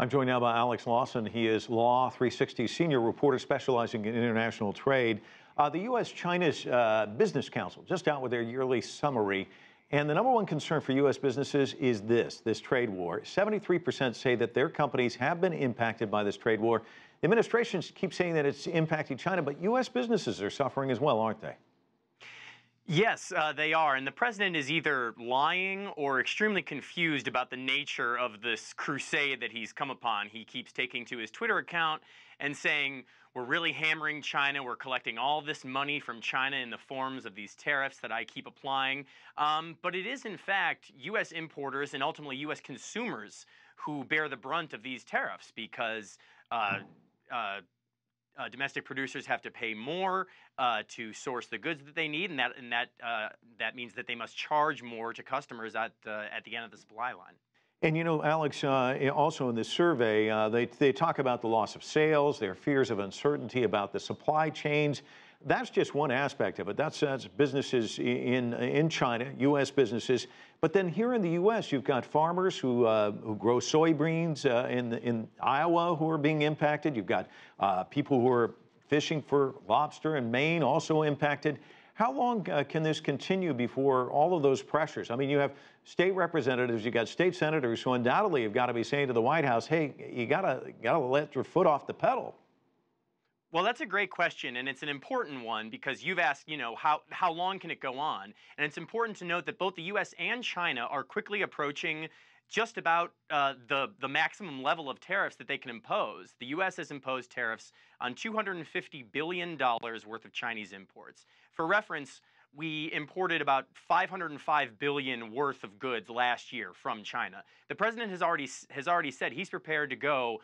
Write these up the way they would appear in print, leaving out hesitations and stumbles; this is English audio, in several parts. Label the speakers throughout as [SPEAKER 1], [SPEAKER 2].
[SPEAKER 1] I'm joined now by Alex Lawson. He is Law 360 senior reporter specializing in international trade. The U.S.-China's Business Council just out with their yearly summary. And the number one concern for U.S. businesses is this trade war. 73% say that their companies have been impacted by this trade war. The administration keeps saying that it's impacting China, but U.S. businesses are suffering as well, aren't they?
[SPEAKER 2] Yes, they are. And the president is either lying or extremely confused about the nature of this crusade that he's come upon. He keeps taking to his Twitter account and saying, we're really hammering China. We're collecting all this money from China in the forms of these tariffs that I keep applying. But it is, in fact, U.S. importers and ultimately U.S. consumers who bear the brunt of these tariffs because domestic producers have to pay more to source the goods that they need, and that means that they must charge more to customers at the end of the supply line.
[SPEAKER 1] And you know, Alex, also in this survey, they talk about the loss of sales, their fears of uncertainty about the supply chains. That's just one aspect of it. That's businesses in China, U.S. businesses. But then here in the U.S., you've got farmers who grow soybeans in Iowa who are being impacted. You've got people who are fishing for lobster in Maine also impacted. How long can this continue before all of those pressures? I mean, you have state representatives, you've got state senators who undoubtedly have got to be saying to the White House, hey, you gotta let your foot off the pedal.
[SPEAKER 2] Well, that's a great question, and it's an important one because you've asked, you know, how long can it go on? And it's important to note that both the U.S. and China are quickly approaching just about the maximum level of tariffs that they can impose. The U.S. has imposed tariffs on $250 billion worth of Chinese imports. For reference, we imported about $505 billion worth of goods last year from China. The president has already said he's prepared to go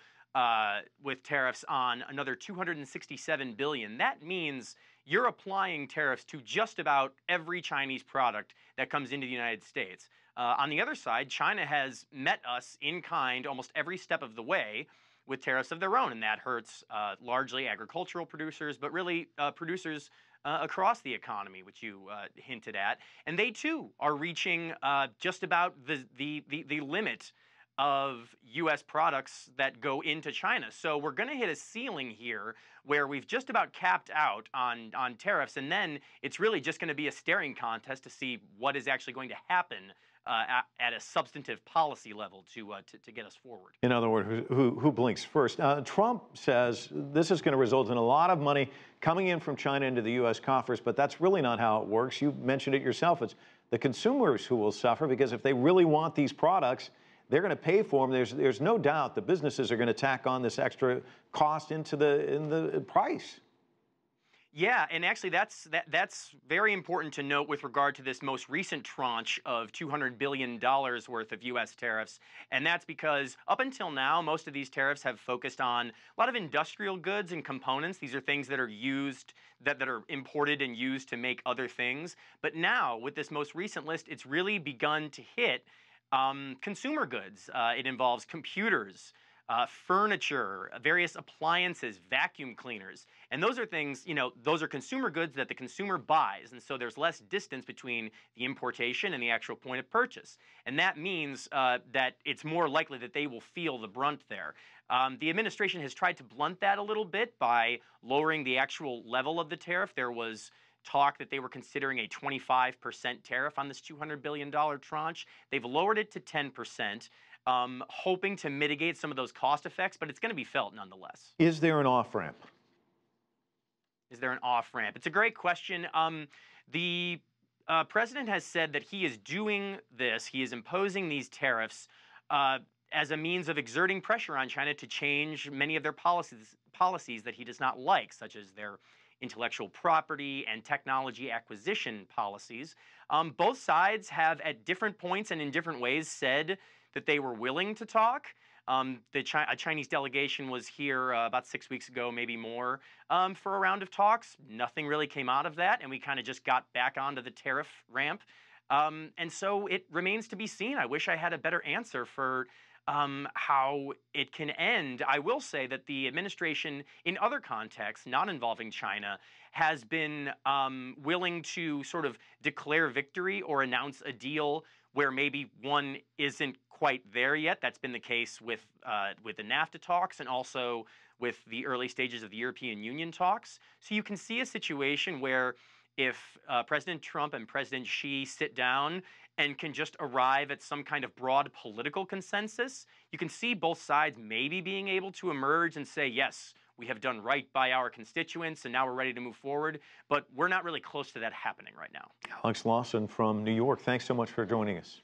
[SPEAKER 2] with tariffs on another $267 billion. That means you're applying tariffs to just about every Chinese product that comes into the United States. On the other side, China has met us in kind almost every step of the way with tariffs of their own, and that hurts largely agricultural producers, but really producers across the economy, which you hinted at. And they, too, are reaching just about the limit of U.S. products that go into China. So we're going to hit a ceiling here where we've just about capped out on tariffs, and then it's really just going to be a staring contest to see what is actually going to happen at a substantive policy level to get us forward.
[SPEAKER 1] In other words, who blinks first? Trump says this is going to result in a lot of money coming in from China into the U.S. coffers, but that's really not how it works. You mentioned it yourself. It's the consumers who will suffer because if they really want these products, they're going to pay for them. There's no doubt the businesses are going to tack on this extra cost into the price.
[SPEAKER 2] Yeah, and actually that's very important to note with regard to this most recent tranche of $200 billion worth of U.S. tariffs. And that's because up until now, most of these tariffs have focused on a lot of industrial goods and components. These are things that are used, that are imported and used to make other things. But now, with this most recent list, it's really begun to hit consumer goods. It involves computers, furniture, various appliances, vacuum cleaners. And those are things, you know, those are consumer goods that the consumer buys. And so there's less distance between the importation and the actual point of purchase. And that means that it's more likely that they will feel the brunt there. The administration has tried to blunt that a little bit by lowering the actual level of the tariff. There was talk that they were considering a 25% tariff on this $200 billion tranche. They've lowered it to 10%, hoping to mitigate some of those cost effects, but it's going to be felt nonetheless.
[SPEAKER 1] Is there an off-ramp?
[SPEAKER 2] Is there an off-ramp? It's a great question. The president has said that he is doing this, he is imposing these tariffs as a means of exerting pressure on China to change many of their policies that he does not like, such as their intellectual property and technology acquisition policies. Both sides have at different points and in different ways said that they were willing to talk. A Chinese delegation was here about 6 weeks ago, maybe more, for a round of talks. Nothing really came out of that, and we kind of just got back onto the tariff ramp. And so it remains to be seen. I wish I had a better answer for how it can end. I will say that the administration, in other contexts, not involving China, has been willing to sort of declare victory or announce a deal where maybe one isn't quite there yet. That's been the case with the NAFTA talks and also with the early stages of the European Union talks. So you can see a situation where if President Trump and President Xi sit down and can just arrive at some kind of broad political consensus, you can see both sides maybe being able to emerge and say, yes, we have done right by our constituents and now we're ready to move forward. But we're not really close to that happening right now.
[SPEAKER 1] Alex Lawson from New York, thanks so much for joining us.